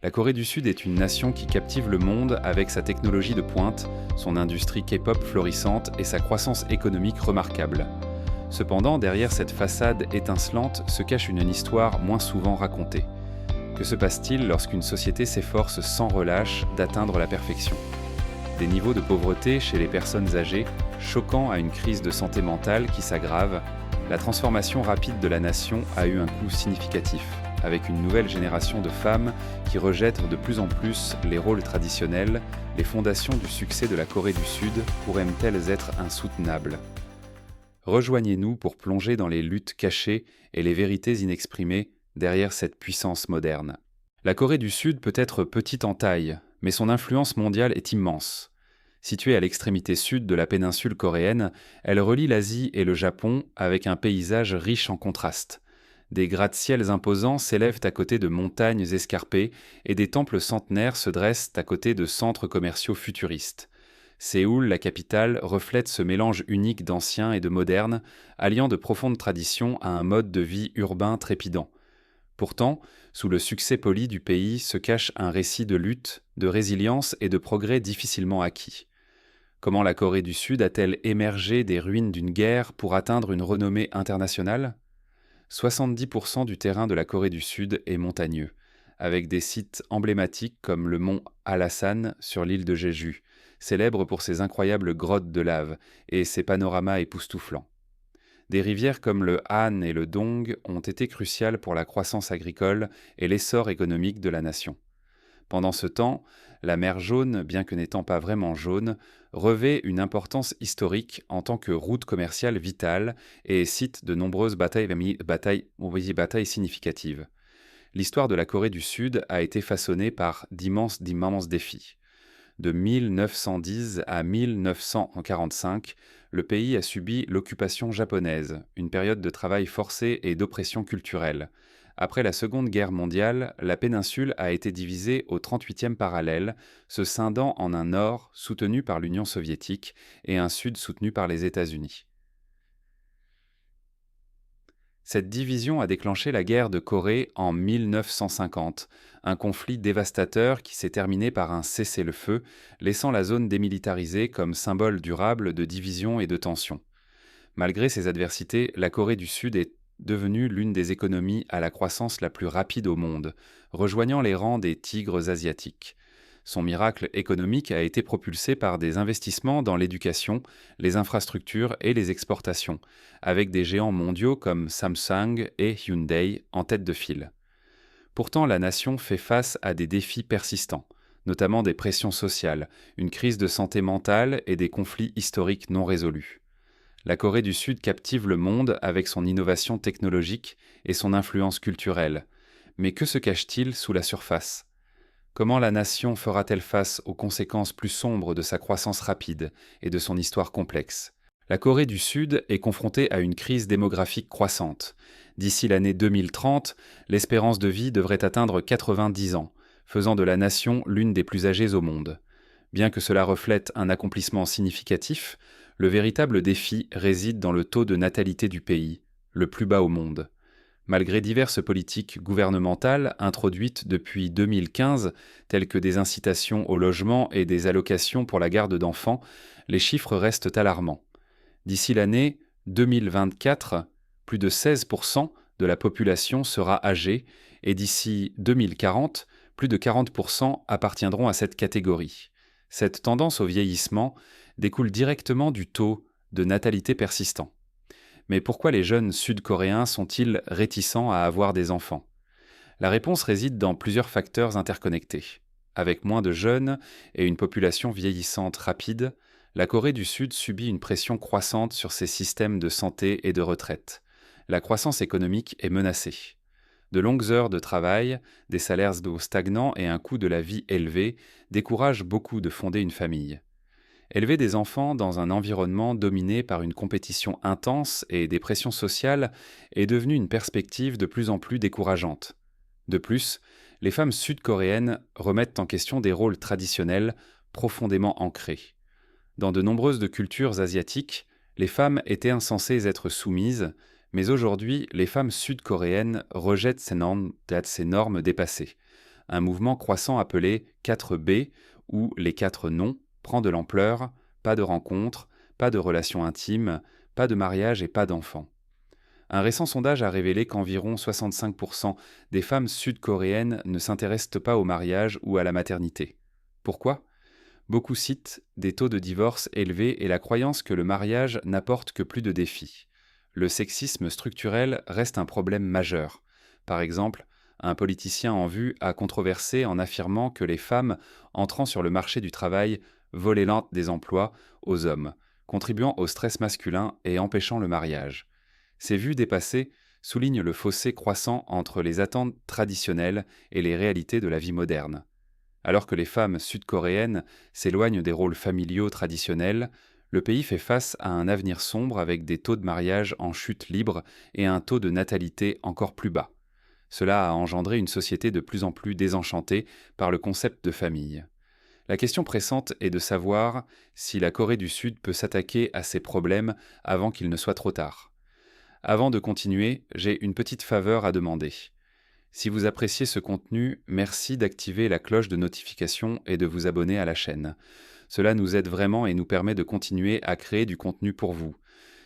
La Corée du Sud est une nation qui captive le monde avec sa technologie de pointe, son industrie K-pop florissante et sa croissance économique remarquable. Cependant, derrière cette façade étincelante se cache une histoire moins souvent racontée. Que se passe-t-il lorsqu'une société s'efforce sans relâche d'atteindre la perfection ? Des niveaux de pauvreté chez les personnes âgées, choquants à une crise de santé mentale qui s'aggrave, la transformation rapide de la nation a eu un coût significatif, avec une nouvelle génération de femmes qui rejettent de plus en plus les rôles traditionnels. Les fondations du succès de la Corée du Sud pourraient-elles être insoutenables ? Rejoignez-nous pour plonger dans les luttes cachées et les vérités inexprimées derrière cette puissance moderne. La Corée du Sud peut être petite en taille, mais son influence mondiale est immense. Située à l'extrémité sud de la péninsule coréenne, elle relie l'Asie et le Japon avec un paysage riche en contrastes. Des gratte-ciels imposants s'élèvent à côté de montagnes escarpées et des temples centenaires se dressent à côté de centres commerciaux futuristes. Séoul, la capitale, reflète ce mélange unique d'ancien et de moderne, alliant de profondes traditions à un mode de vie urbain trépidant. Pourtant, sous le succès poli du pays se cache un récit de lutte, de résilience et de progrès difficilement acquis. Comment la Corée du Sud a-t-elle émergé des ruines d'une guerre pour atteindre une renommée internationale ? 70% du terrain de la Corée du Sud est montagneux, avec des sites emblématiques comme le mont Hallasan sur l'île de Jeju, célèbre pour ses incroyables grottes de lave et ses panoramas époustouflants. Des rivières comme le Han et le Dong ont été cruciales pour la croissance agricole et l'essor économique de la nation. Pendant ce temps, la mer Jaune, bien que n'étant pas vraiment jaune, revêt une importance historique en tant que route commerciale vitale et cite de nombreuses batailles significatives. L'histoire de la Corée du Sud a été façonnée par d'immenses défis. De 1910 à 1945, le pays a subi l'occupation japonaise, une période de travail forcé et d'oppression culturelle. Après la Seconde Guerre mondiale, la péninsule a été divisée au 38e parallèle, se scindant en un nord soutenu par l'Union soviétique et un sud soutenu par les États-Unis. Cette division a déclenché la guerre de Corée en 1950, un conflit dévastateur qui s'est terminé par un cessez-le-feu, laissant la zone démilitarisée comme symbole durable de division et de tension. Malgré ces adversités, la Corée du Sud est devenue l'une des économies à la croissance la plus rapide au monde, rejoignant les rangs des tigres asiatiques. Son miracle économique a été propulsé par des investissements dans l'éducation, les infrastructures et les exportations, avec des géants mondiaux comme Samsung et Hyundai en tête de file. Pourtant, la nation fait face à des défis persistants, notamment des pressions sociales, une crise de santé mentale et des conflits historiques non résolus. La Corée du Sud captive le monde avec son innovation technologique et son influence culturelle. Mais que se cache-t-il sous la surface ? Comment la nation fera-t-elle face aux conséquences plus sombres de sa croissance rapide et de son histoire complexe ? La Corée du Sud est confrontée à une crise démographique croissante. D'ici l'année 2030, l'espérance de vie devrait atteindre 90 ans, faisant de la nation l'une des plus âgées au monde. Bien que cela reflète un accomplissement significatif, le véritable défi réside dans le taux de natalité du pays, le plus bas au monde. Malgré diverses politiques gouvernementales introduites depuis 2015, telles que des incitations au logement et des allocations pour la garde d'enfants, les chiffres restent alarmants. D'ici l'année 2024, plus de 16% de la population sera âgée et d'ici 2040, plus de 40% appartiendront à cette catégorie. Cette tendance au vieillissement découle directement du taux de natalité persistant. Mais pourquoi les jeunes sud-coréens sont-ils réticents à avoir des enfants ? La réponse réside dans plusieurs facteurs interconnectés. Avec moins de jeunes et une population vieillissante rapide, la Corée du Sud subit une pression croissante sur ses systèmes de santé et de retraite. La croissance économique est menacée. De longues heures de travail, des salaires stagnants et un coût de la vie élevé découragent beaucoup de fonder une famille. Élever des enfants dans un environnement dominé par une compétition intense et des pressions sociales est devenu une perspective de plus en plus décourageante. De plus, les femmes sud-coréennes remettent en question des rôles traditionnels profondément ancrés. Dans de nombreuses cultures asiatiques, les femmes étaient censées être soumises, mais aujourd'hui, les femmes sud-coréennes rejettent ces normes dépassées. Un mouvement croissant appelé 4B, ou les 4 non, prend de l'ampleur: pas de rencontres, pas de relations intimes, pas de mariage et pas d'enfants. Un récent sondage a révélé qu'environ 65% des femmes sud-coréennes ne s'intéressent pas au mariage ou à la maternité. Pourquoi? Beaucoup citent des taux de divorce élevés et la croyance que le mariage n'apporte que plus de défis. Le sexisme structurel reste un problème majeur. Par exemple, un politicien en vue a controversé en affirmant que les femmes entrant sur le marché du travail volaient des emplois aux hommes, contribuant au stress masculin et empêchant le mariage. Ces vues dépassées soulignent le fossé croissant entre les attentes traditionnelles et les réalités de la vie moderne. Alors que les femmes sud-coréennes s'éloignent des rôles familiaux traditionnels, le pays fait face à un avenir sombre avec des taux de mariage en chute libre et un taux de natalité encore plus bas. Cela a engendré une société de plus en plus désenchantée par le concept de famille. La question pressante est de savoir si la Corée du Sud peut s'attaquer à ces problèmes avant qu'il ne soit trop tard. Avant de continuer, j'ai une petite faveur à demander. Si vous appréciez ce contenu, merci d'activer la cloche de notification et de vous abonner à la chaîne. Cela nous aide vraiment et nous permet de continuer à créer du contenu pour vous.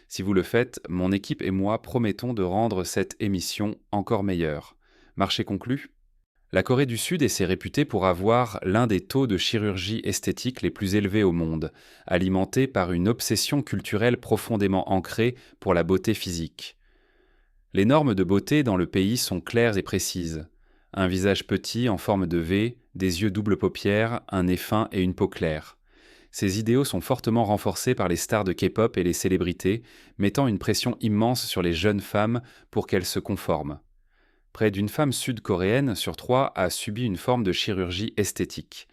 Si vous le faites, mon équipe et moi promettons de rendre cette émission encore meilleure. Marché conclu? La Corée du Sud s'est réputée pour avoir l'un des taux de chirurgie esthétique les plus élevés au monde, alimenté par une obsession culturelle profondément ancrée pour la beauté physique. Les normes de beauté dans le pays sont claires et précises. Un visage petit en forme de V, des yeux double paupières, un nez fin et une peau claire. Ces idéaux sont fortement renforcés par les stars de K-pop et les célébrités, mettant une pression immense sur les jeunes femmes pour qu'elles se conforment. Près d'une femme sud-coréenne sur 3 a subi une forme de chirurgie esthétique.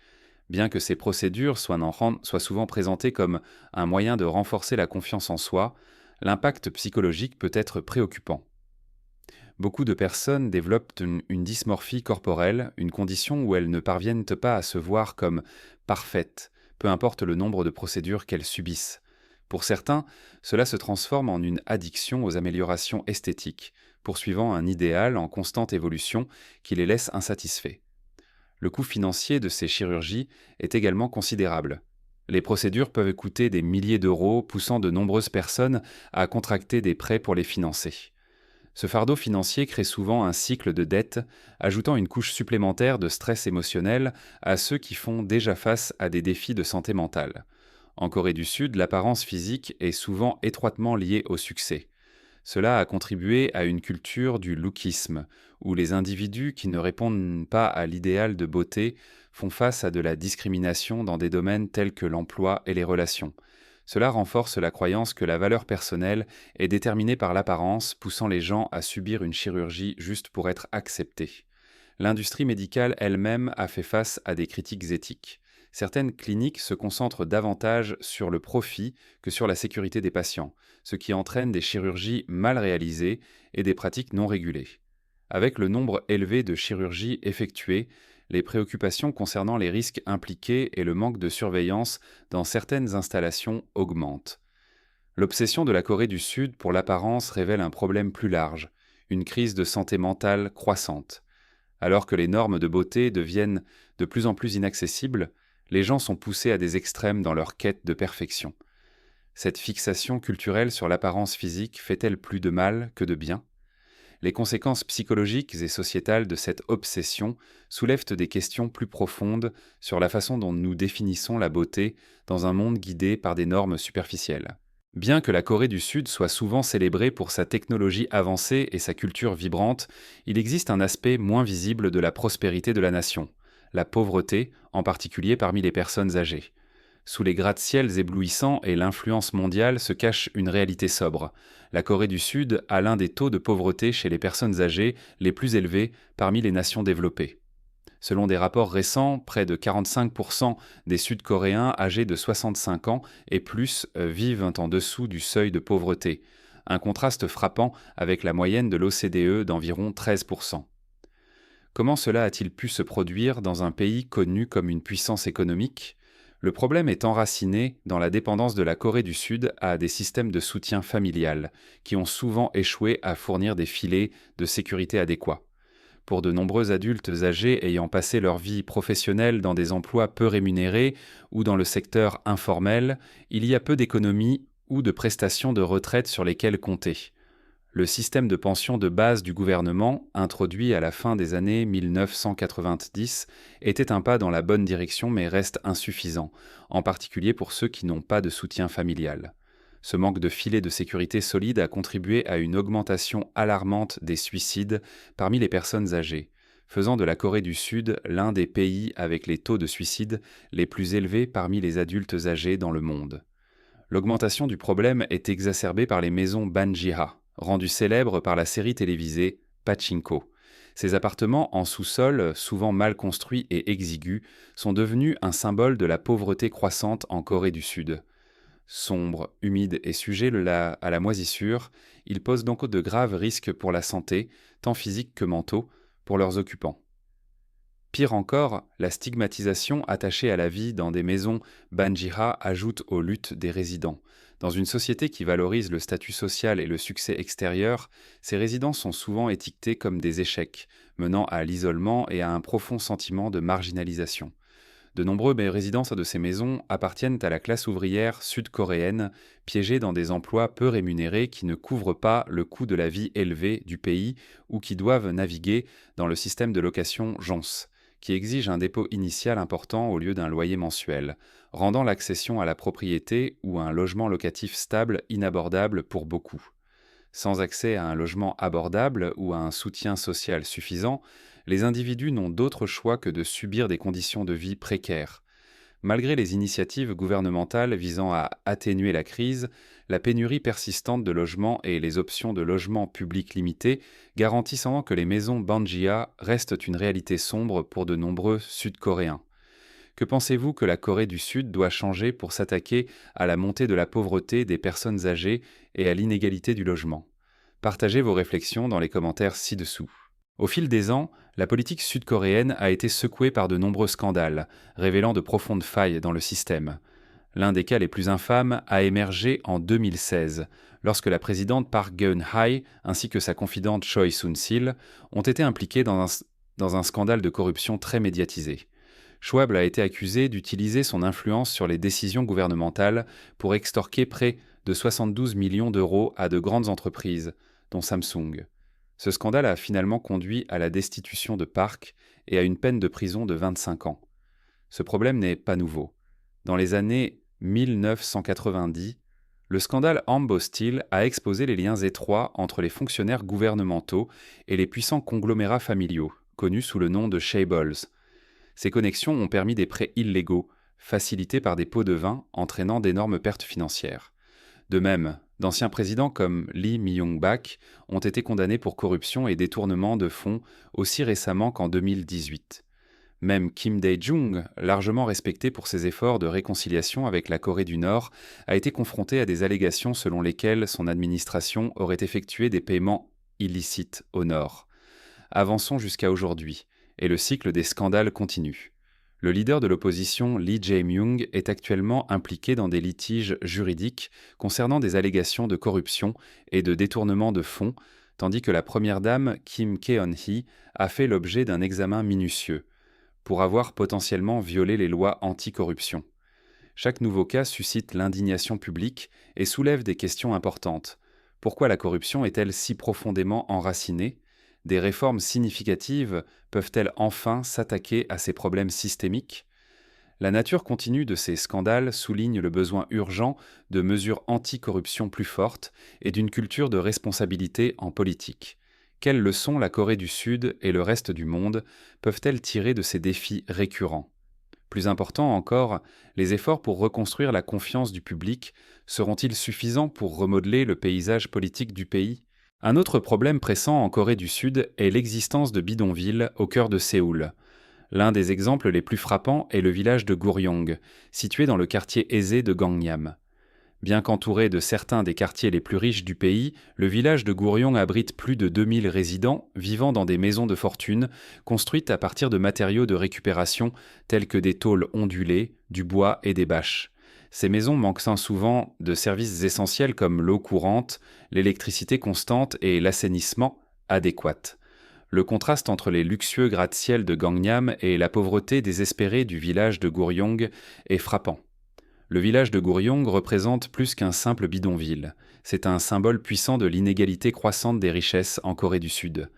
Bien que ces procédures soient souvent présentées comme un moyen de renforcer la confiance en soi, l'impact psychologique peut être préoccupant. Beaucoup de personnes développent une dysmorphie corporelle, une condition où elles ne parviennent pas à se voir comme parfaites, peu importe le nombre de procédures qu'elles subissent. Pour certains, cela se transforme en une addiction aux améliorations esthétiques, poursuivant un idéal en constante évolution qui les laisse insatisfaits. Le coût financier de ces chirurgies est également considérable. Les procédures peuvent coûter des milliers d'euros, poussant de nombreuses personnes à contracter des prêts pour les financer. Ce fardeau financier crée souvent un cycle de dette, ajoutant une couche supplémentaire de stress émotionnel à ceux qui font déjà face à des défis de santé mentale. En Corée du Sud, l'apparence physique est souvent étroitement liée au succès. Cela a contribué à une culture du lookisme, où les individus qui ne répondent pas à l'idéal de beauté font face à de la discrimination dans des domaines tels que l'emploi et les relations. Cela renforce la croyance que la valeur personnelle est déterminée par l'apparence, poussant les gens à subir une chirurgie juste pour être acceptés. L'industrie médicale elle-même a fait face à des critiques éthiques. Certaines cliniques se concentrent davantage sur le profit que sur la sécurité des patients, ce qui entraîne des chirurgies mal réalisées et des pratiques non régulées. Avec le nombre élevé de chirurgies effectuées, les préoccupations concernant les risques impliqués et le manque de surveillance dans certaines installations augmentent. L'obsession de la Corée du Sud pour l'apparence révèle un problème plus large, une crise de santé mentale croissante. Alors que les normes de beauté deviennent de plus en plus inaccessibles, les gens sont poussés à des extrêmes dans leur quête de perfection. Cette fixation culturelle sur l'apparence physique fait-elle plus de mal que de bien? Les conséquences psychologiques et sociétales de cette obsession soulèvent des questions plus profondes sur la façon dont nous définissons la beauté dans un monde guidé par des normes superficielles. Bien que la Corée du Sud soit souvent célébrée pour sa technologie avancée et sa culture vibrante, il existe un aspect moins visible de la prospérité de la nation, la pauvreté, en particulier parmi les personnes âgées. Sous les gratte-ciels éblouissants et l'influence mondiale se cache une réalité sobre. La Corée du Sud a l'un des taux de pauvreté chez les personnes âgées les plus élevés parmi les nations développées. Selon des rapports récents, près de 45% des Sud-Coréens âgés de 65 ans et plus vivent en dessous du seuil de pauvreté, un contraste frappant avec la moyenne de l'OCDE d'environ 13%. Comment cela a-t-il pu se produire dans un pays connu comme une puissance économique ? Le problème est enraciné dans la dépendance de la Corée du Sud à des systèmes de soutien familial, qui ont souvent échoué à fournir des filets de sécurité adéquats. pour de nombreux adultes âgés ayant passé leur vie professionnelle dans des emplois peu rémunérés ou dans le secteur informel, il y a peu d'économies ou de prestations de retraite sur lesquelles compter. Le système de pension de base du gouvernement, introduit à la fin des années 1990, était un pas dans la bonne direction mais reste insuffisant, en particulier pour ceux qui n'ont pas de soutien familial. Ce manque de filet de sécurité solide a contribué à une augmentation alarmante des suicides parmi les personnes âgées, faisant de la Corée du Sud l'un des pays avec les taux de suicide les plus élevés parmi les adultes âgés dans le monde. L'augmentation du problème est exacerbée par les maisons Banjiha, rendues célèbres par la série télévisée Pachinko. Ces appartements en sous-sol, souvent mal construits et exigus, sont devenus un symbole de la pauvreté croissante en Corée du Sud. Sombres, humides et sujets à la moisissure, ils posent donc de graves risques pour la santé, tant physiques que mentaux, pour leurs occupants. Pire encore, la stigmatisation attachée à la vie dans des maisons Banjiha ajoute aux luttes des résidents. Dans une société qui valorise le statut social et le succès extérieur, ces résidents sont souvent étiquetés comme des échecs, menant à l'isolement et à un profond sentiment de marginalisation. De nombreux résidents de ces maisons appartiennent à la classe ouvrière sud-coréenne, piégée dans des emplois peu rémunérés qui ne couvrent pas le coût de la vie élevé du pays ou qui doivent naviguer dans le système de location JONS, qui exige un dépôt initial important au lieu d'un loyer mensuel, rendant l'accession à la propriété ou à un logement locatif stable inabordable pour beaucoup. Sans accès à un logement abordable ou à un soutien social suffisant, les individus n'ont d'autre choix que de subir des conditions de vie précaires. Malgré les initiatives gouvernementales visant à atténuer la crise, la pénurie persistante de logements et les options de logement public limitées garantissant que les maisons Banjiha restent une réalité sombre pour de nombreux Sud-Coréens. Que pensez-vous que la Corée du Sud doit changer pour s'attaquer à la montée de la pauvreté des personnes âgées et à l'inégalité du logement? Partagez vos réflexions dans les commentaires ci-dessous. Au fil des ans, la politique sud-coréenne a été secouée par de nombreux scandales, révélant de profondes failles dans le système. L'un des cas les plus infâmes a émergé en 2016, lorsque la présidente Park Geun-hye ainsi que sa confidente Choi Soon-sil ont été impliquées dans un scandale de corruption très médiatisé. Schwab a été accusé d'utiliser son influence sur les décisions gouvernementales pour extorquer près de 72 millions d'euros à de grandes entreprises, dont Samsung. Ce scandale a finalement conduit à la destitution de Park et à une peine de prison de 25 ans. Ce problème n'est pas nouveau. Dans les années 1990, le scandale Ambo Steel a exposé les liens étroits entre les fonctionnaires gouvernementaux et les puissants conglomérats familiaux, connus sous le nom de chaebols. Ces connexions ont permis des prêts illégaux, facilités par des pots de vin, entraînant d'énormes pertes financières. De même, d'anciens présidents comme Lee Myung-bak ont été condamnés pour corruption et détournement de fonds aussi récemment qu'en 2018. Même Kim Dae-jung, largement respecté pour ses efforts de réconciliation avec la Corée du Nord, a été confronté à des allégations selon lesquelles son administration aurait effectué des paiements illicites au Nord. Avançons jusqu'à aujourd'hui, et le cycle des scandales continue. Le leader de l'opposition, Lee Jae-myung, est actuellement impliqué dans des litiges juridiques concernant des allégations de corruption et de détournement de fonds, tandis que la première dame, Kim Keon-hee, a fait l'objet d'un examen minutieux, pour avoir potentiellement violé les lois anti-corruption. Chaque nouveau cas suscite l'indignation publique et soulève des questions importantes. Pourquoi la corruption est-elle si profondément enracinée ? Des réformes significatives peuvent-elles enfin s'attaquer à ces problèmes systémiques ? La nature continue de ces scandales souligne le besoin urgent de mesures anti-corruption plus fortes et d'une culture de responsabilité en politique. Quelles leçons la Corée du Sud et le reste du monde peuvent-elles tirer de ces défis récurrents ? Plus important encore, les efforts pour reconstruire la confiance du public seront-ils suffisants pour remodeler le paysage politique du pays ? Un autre problème pressant en Corée du Sud est l'existence de bidonvilles au cœur de Séoul. L'un des exemples les plus frappants est le village de Guryong, situé dans le quartier aisé de Gangnam. Bien qu'entouré de certains des quartiers les plus riches du pays, le village de Guryong abrite plus de 2000 résidents vivant dans des maisons de fortune construites à partir de matériaux de récupération tels que des tôles ondulées, du bois et des bâches. Ces maisons manquent souvent de services essentiels comme l'eau courante, l'électricité constante et l'assainissement adéquat. Le contraste entre les luxueux gratte-ciel de Gangnam et la pauvreté désespérée du village de Goryong est frappant. Le village de Goryong représente plus qu'un simple bidonville. C'est un symbole puissant de l'inégalité croissante des richesses en Corée du Sud.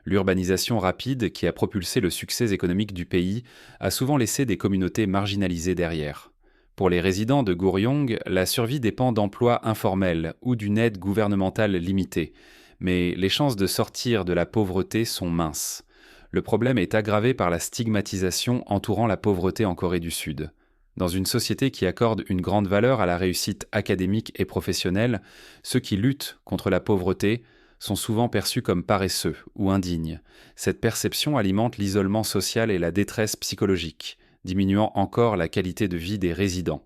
L'urbanisation rapide, qui a propulsé le succès économique du pays, a souvent laissé des communautés marginalisées derrière. Pour les résidents de Goryong, la survie dépend d'emplois informels ou d'une aide gouvernementale limitée. Mais les chances de sortir de la pauvreté sont minces. Le problème est aggravé par la stigmatisation entourant la pauvreté en Corée du Sud. Dans une société qui accorde une grande valeur à la réussite académique et professionnelle, ceux qui luttent contre la pauvreté sont souvent perçus comme paresseux ou indignes. Cette perception alimente l'isolement social et la détresse psychologique, diminuant encore la qualité de vie des résidents.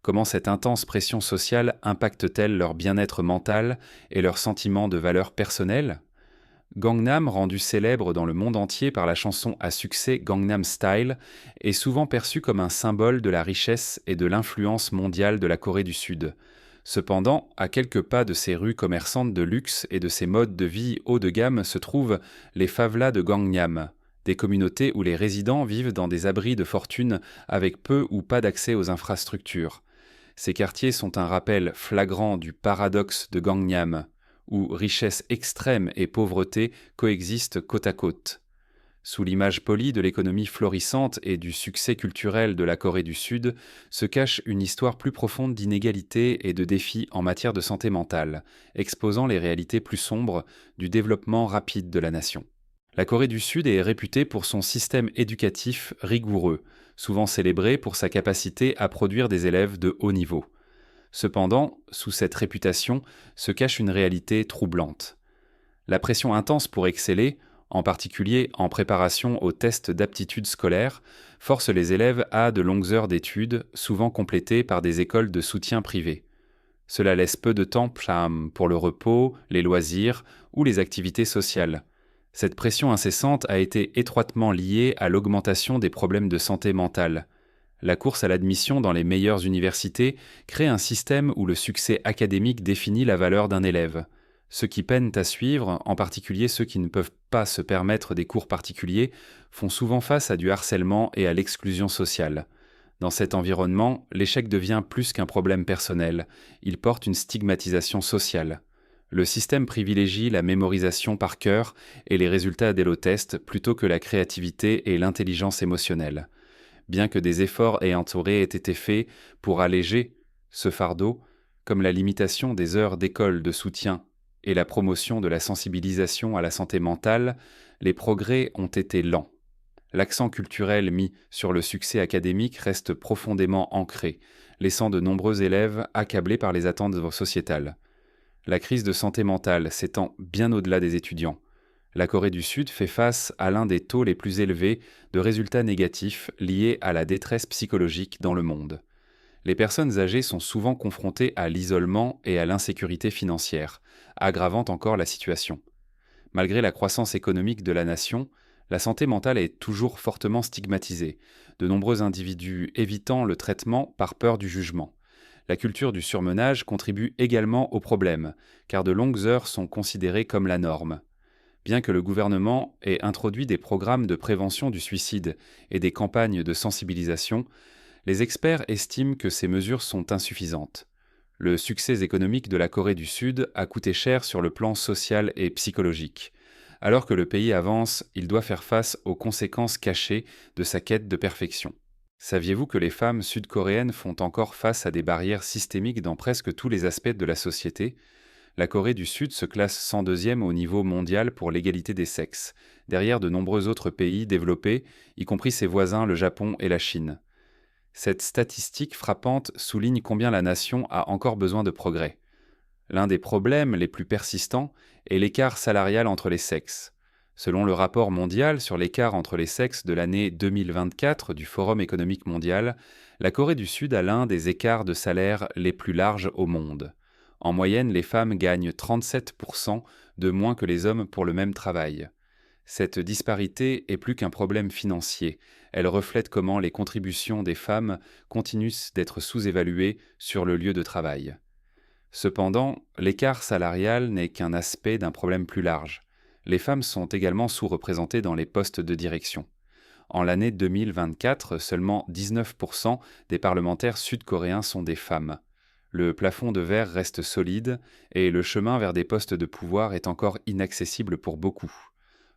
Comment cette intense pression sociale impacte-t-elle leur bien-être mental et leur sentiment de valeur personnelle ? Gangnam, rendu célèbre dans le monde entier par la chanson à succès Gangnam Style, est souvent perçu comme un symbole de la richesse et de l'influence mondiale de la Corée du Sud. Cependant, à quelques pas de ces rues commerçantes de luxe et de ces modes de vie haut de gamme se trouvent les favelas de Gangnam, des communautés où les résidents vivent dans des abris de fortune avec peu ou pas d'accès aux infrastructures. Ces quartiers sont un rappel flagrant du paradoxe de Gangnam, où richesse extrême et pauvreté coexistent côte à côte. Sous l'image polie de l'économie florissante et du succès culturel de la Corée du Sud se cache une histoire plus profonde d'inégalités et de défis en matière de santé mentale, exposant les réalités plus sombres du développement rapide de la nation. La Corée du Sud est réputée pour son système éducatif rigoureux, souvent célébré pour sa capacité à produire des élèves de haut niveau. Cependant, sous cette réputation se cache une réalité troublante. La pression intense pour exceller, en particulier en préparation aux tests d'aptitude scolaire, force les élèves à de longues heures d'études, souvent complétées par des écoles de soutien privées. Cela laisse peu de temps pour le repos, les loisirs ou les activités sociales. Cette pression incessante a été étroitement liée à l'augmentation des problèmes de santé mentale. La course à l'admission dans les meilleures universités crée un système où le succès académique définit la valeur d'un élève. Ceux qui peinent à suivre, en particulier ceux qui ne peuvent pas se permettre des cours particuliers, font souvent face à du harcèlement et à l'exclusion sociale. Dans cet environnement, l'échec devient plus qu'un problème personnel, il porte une stigmatisation sociale. Le système privilégie la mémorisation par cœur et les résultats d'élotest plutôt que la créativité et l'intelligence émotionnelle. Bien que des efforts ayant été faits pour alléger ce fardeau, comme la limitation des heures d'école de soutien et la promotion de la sensibilisation à la santé mentale, les progrès ont été lents. L'accent culturel mis sur le succès académique reste profondément ancré, laissant de nombreux élèves accablés par les attentes sociétales. La crise de santé mentale s'étend bien au-delà des étudiants. La Corée du Sud fait face à l'un des taux les plus élevés de résultats négatifs liés à la détresse psychologique dans le monde. Les personnes âgées sont souvent confrontées à l'isolement et à l'insécurité financière, aggravant encore la situation. Malgré la croissance économique de la nation, la santé mentale est toujours fortement stigmatisée, de nombreux individus évitant le traitement par peur du jugement. La culture du surmenage contribue également au problème, car de longues heures sont considérées comme la norme. Bien que le gouvernement ait introduit des programmes de prévention du suicide et des campagnes de sensibilisation, les experts estiment que ces mesures sont insuffisantes. Le succès économique de la Corée du Sud a coûté cher sur le plan social et psychologique. Alors que le pays avance, il doit faire face aux conséquences cachées de sa quête de perfection. Saviez-vous que les femmes sud-coréennes font encore face à des barrières systémiques dans presque tous les aspects de la société ? La Corée du Sud se classe 102e au niveau mondial pour l'égalité des sexes, derrière de nombreux autres pays développés, y compris ses voisins le Japon et la Chine. Cette statistique frappante souligne combien la nation a encore besoin de progrès. L'un des problèmes les plus persistants est l'écart salarial entre les sexes. Selon le rapport mondial sur l'écart entre les sexes de l'année 2024 du Forum économique mondial, la Corée du Sud a l'un des écarts de salaire les plus larges au monde. En moyenne, les femmes gagnent 37% de moins que les hommes pour le même travail. Cette disparité est plus qu'un problème financier, elle reflète comment les contributions des femmes continuent d'être sous-évaluées sur le lieu de travail. Cependant, l'écart salarial n'est qu'un aspect d'un problème plus large. Les femmes sont également sous-représentées dans les postes de direction. En l'année 2024, seulement 19% des parlementaires sud-coréens sont des femmes. Le plafond de verre reste solide et le chemin vers des postes de pouvoir est encore inaccessible pour beaucoup.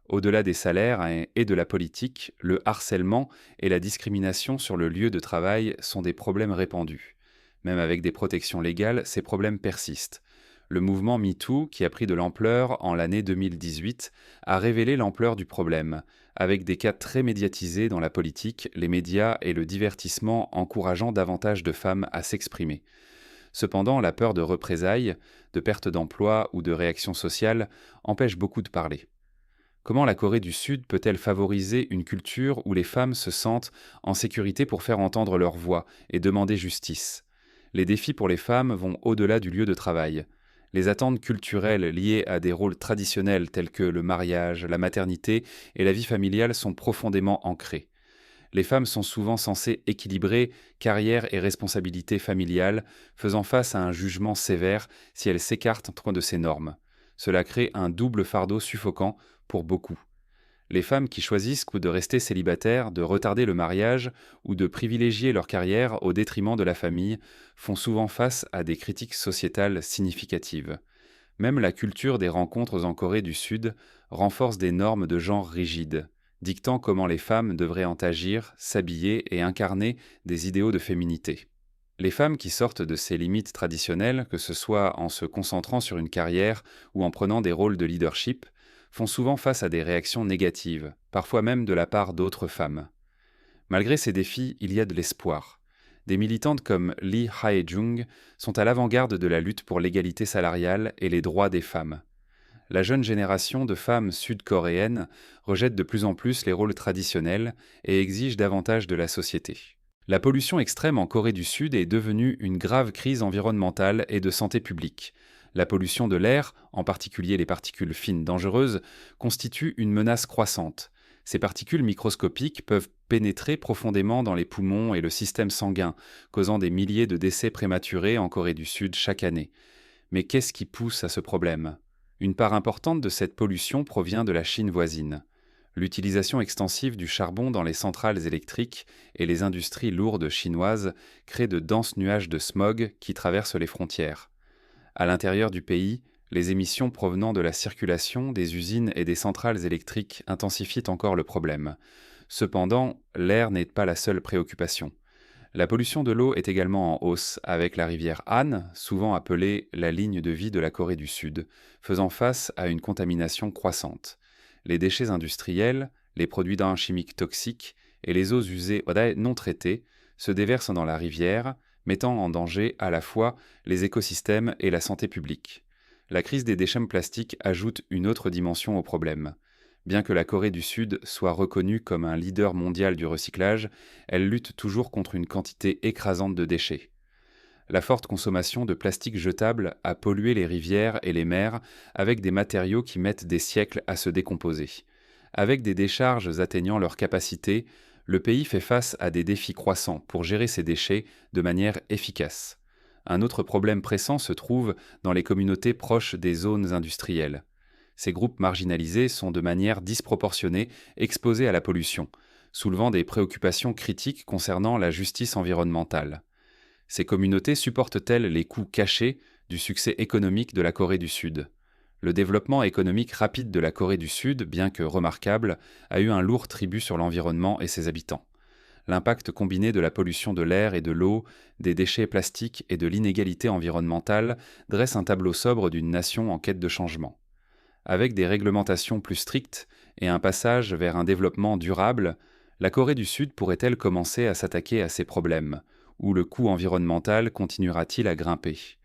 Au-delà des salaires et de la politique, le harcèlement et la discrimination sur le lieu de travail sont des problèmes répandus. Même avec des protections légales, ces problèmes persistent. Le mouvement MeToo, qui a pris de l'ampleur en l'année 2018, a révélé l'ampleur du problème, avec des cas très médiatisés dans la politique, les médias et le divertissement encourageant davantage de femmes à s'exprimer. Cependant, la peur de représailles, de perte d'emploi ou de réactions sociales empêche beaucoup de parler. Comment la Corée du Sud peut-elle favoriser une culture où les femmes se sentent en sécurité pour faire entendre leur voix et demander justice? Les défis pour les femmes vont au-delà du lieu de travail. Les attentes culturelles liées à des rôles traditionnels tels que le mariage, la maternité et la vie familiale sont profondément ancrées. Les femmes sont souvent censées équilibrer carrière et responsabilité familiale, faisant face à un jugement sévère si elles s'écartent de ces normes. Cela crée un double fardeau suffocant pour beaucoup. Les femmes qui choisissent de rester célibataires, de retarder le mariage ou de privilégier leur carrière au détriment de la famille font souvent face à des critiques sociétales significatives. Même la culture des rencontres en Corée du Sud renforce des normes de genre rigides, dictant comment les femmes devraient en agir, s'habiller et incarner des idéaux de féminité. Les femmes qui sortent de ces limites traditionnelles, que ce soit en se concentrant sur une carrière ou en prenant des rôles de leadership, font souvent face à des réactions négatives, parfois même de la part d'autres femmes. Malgré ces défis, il y a de l'espoir. Des militantes comme Lee Hae-jung sont à l'avant-garde de la lutte pour l'égalité salariale et les droits des femmes. La jeune génération de femmes sud-coréennes rejette de plus en plus les rôles traditionnels et exige davantage de la société. La pollution extrême en Corée du Sud est devenue une grave crise environnementale et de santé publique. La pollution de l'air, en particulier les particules fines dangereuses, constitue une menace croissante. Ces particules microscopiques peuvent pénétrer profondément dans les poumons et le système sanguin, causant des milliers de décès prématurés en Corée du Sud chaque année. Mais qu'est-ce qui pousse à ce problème ? Une part importante de cette pollution provient de la Chine voisine. L'utilisation extensive du charbon dans les centrales électriques et les industries lourdes chinoises crée de denses nuages de smog qui traversent les frontières. À l'intérieur du pays, les émissions provenant de la circulation des usines et des centrales électriques intensifient encore le problème. Cependant, l'air n'est pas la seule préoccupation. La pollution de l'eau est également en hausse, avec la rivière Han, souvent appelée la ligne de vie de la Corée du Sud, faisant face à une contamination croissante. Les déchets industriels, les produits chimiques toxiques et les eaux usées non traitées se déversent dans la rivière, mettant en danger à la fois les écosystèmes et la santé publique. La crise des déchets plastiques ajoute une autre dimension au problème. Bien que la Corée du Sud soit reconnue comme un leader mondial du recyclage, elle lutte toujours contre une quantité écrasante de déchets. La forte consommation de plastique jetable a pollué les rivières et les mers avec des matériaux qui mettent des siècles à se décomposer. Avec des décharges atteignant leur capacité, le pays fait face à des défis croissants pour gérer ces déchets de manière efficace. Un autre problème pressant se trouve dans les communautés proches des zones industrielles. Ces groupes marginalisés sont de manière disproportionnée exposés à la pollution, soulevant des préoccupations critiques concernant la justice environnementale. Ces communautés supportent-elles les coûts cachés du succès économique de la Corée du Sud ? Le développement économique rapide de la Corée du Sud, bien que remarquable, a eu un lourd tribut sur l'environnement et ses habitants. L'impact combiné de la pollution de l'air et de l'eau, des déchets plastiques et de l'inégalité environnementale dresse un tableau sobre d'une nation en quête de changement. Avec des réglementations plus strictes et un passage vers un développement durable, la Corée du Sud pourrait-elle commencer à s'attaquer à ces problèmes, ou le coût environnemental continuera-t-il à grimper ?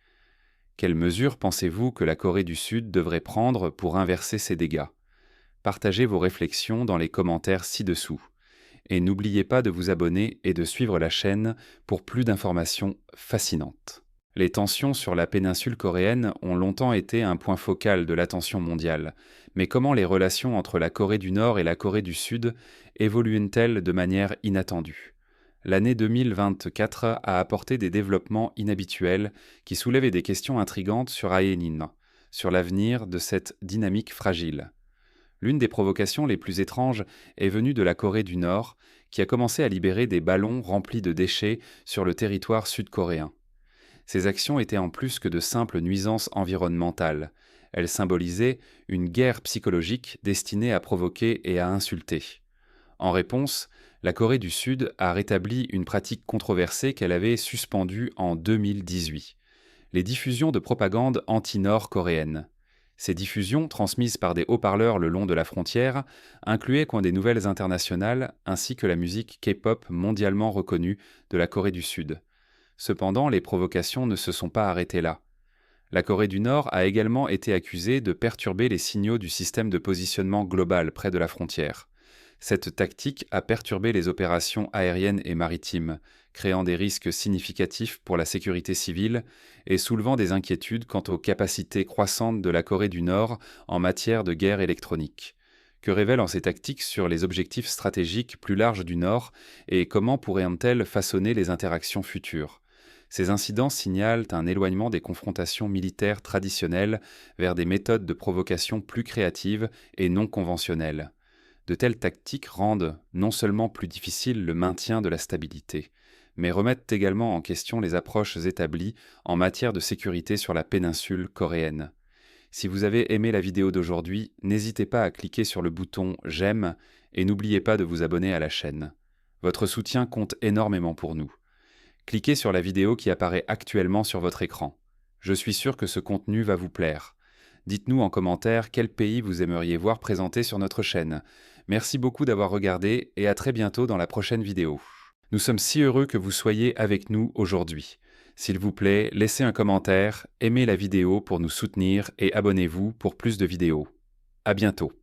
Quelles mesures pensez-vous que la Corée du Sud devrait prendre pour inverser ces dégâts ? Partagez vos réflexions dans les commentaires ci-dessous. Et n'oubliez pas de vous abonner et de suivre la chaîne pour plus d'informations fascinantes. Les tensions sur la péninsule coréenne ont longtemps été un point focal de l'attention mondiale. Mais comment les relations entre la Corée du Nord et la Corée du Sud évoluent-elles de manière inattendue ? L'année 2024 a apporté des développements inhabituels qui soulevaient des questions intrigantes sur Aenin, sur l'avenir de cette dynamique fragile. L'une des provocations les plus étranges est venue de la Corée du Nord, qui a commencé à libérer des ballons remplis de déchets sur le territoire sud-coréen. Ces actions étaient en plus que de simples nuisances environnementales. Elles symbolisaient une guerre psychologique destinée à provoquer et à insulter. En réponse, la Corée du Sud a rétabli une pratique controversée qu'elle avait suspendue en 2018, les diffusions de propagande anti-nord-coréenne. Ces diffusions, transmises par des haut-parleurs le long de la frontière, incluaient Coin des Nouvelles Internationales ainsi que la musique K-pop mondialement reconnue de la Corée du Sud. Cependant, les provocations ne se sont pas arrêtées là. La Corée du Nord a également été accusée de perturber les signaux du système de positionnement global près de la frontière. Cette tactique a perturbé les opérations aériennes et maritimes, créant des risques significatifs pour la sécurité civile et soulevant des inquiétudes quant aux capacités croissantes de la Corée du Nord en matière de guerre électronique. Que révèlent ces tactiques sur les objectifs stratégiques plus larges du Nord et comment pourraient-elles façonner les interactions futures? Ces incidents signalent un éloignement des confrontations militaires traditionnelles vers des méthodes de provocation plus créatives et non conventionnelles. De telles tactiques rendent non seulement plus difficile le maintien de la stabilité, mais remettent également en question les approches établies en matière de sécurité sur la péninsule coréenne. Si vous avez aimé la vidéo d'aujourd'hui, n'hésitez pas à cliquer sur le bouton « J'aime » et n'oubliez pas de vous abonner à la chaîne. Votre soutien compte énormément pour nous. Cliquez sur la vidéo qui apparaît actuellement sur votre écran. Je suis sûr que ce contenu va vous plaire. Dites-nous en commentaire quel pays vous aimeriez voir présenté sur notre chaîne. Merci beaucoup d'avoir regardé et à très bientôt dans la prochaine vidéo. Nous sommes si heureux que vous soyez avec nous aujourd'hui. S'il vous plaît, laissez un commentaire, aimez la vidéo pour nous soutenir et abonnez-vous pour plus de vidéos. À bientôt.